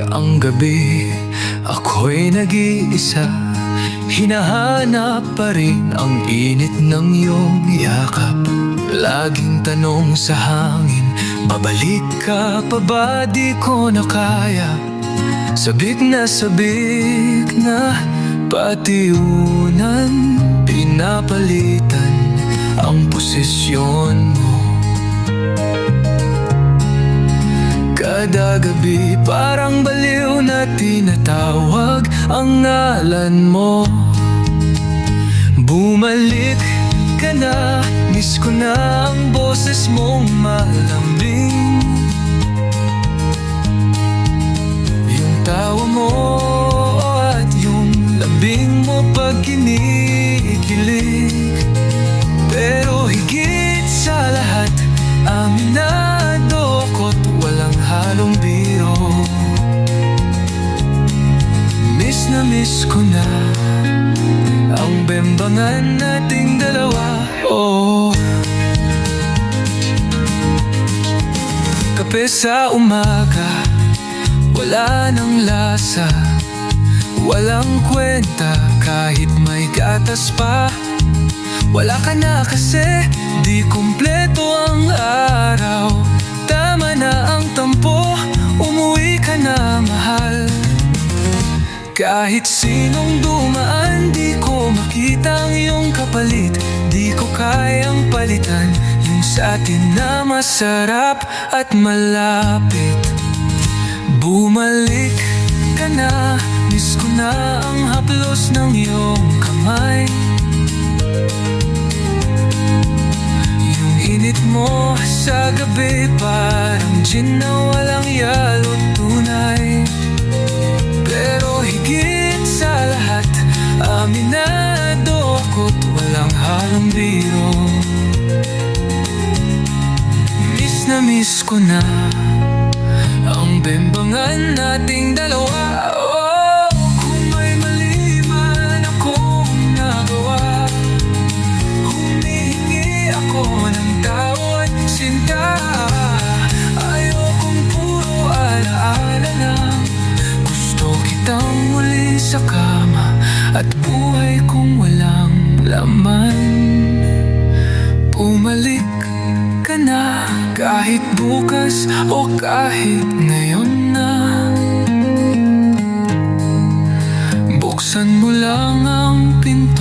ang gabi, ako'y nag-iisa. Hinahanap pa rin ang init ng iyong yakap. Laging tanong sa hangin, babalik ka pa ba? Di ko na kaya. Sabik na patiunan, pinapalitan ang posisyon mo. Kada gabi parang baliw na tinatawag ang ngalan mo. Bumalik ka na, miss ko na ang boses mong malambing. Yung tawa mo at yung lambing mo pag kinikilig. Pero higit sa lahat, aminado ko't walang halong biro. Miss na miss ko na ang bembangan nating dalawa. Oh, kape sa umaga, wala nang lasa, walang kwenta kahit may gatas pa. Wala ka na kasi di kumpleto ang araw. Tama na ang tampo, umuwi ka na mahal. Kahit sinong dumaan, di ko makita ang iyong kapalit. Di ko kayang palitan yung sa atin na masarap at malapit. Bumalik ka na, miss ko na ang haplos ng iyong kamay. Yung init mo sa gabi, parang gin na walang yalo't tunay. Pero higit sa lahat, aminado ako't walang halong biro. Miss na miss ko na ang bembangan nating dalawa. Oh, kung may mali man akong nagawa, humihingi ako ng tawad, sinta. Ayokong puro alaala lang. Gusto kitang muli sa kama at buhay kong walang laman. Bumalik ka na, kahit bukas o kahit ngayon na. Buksan mo lang ang pinto.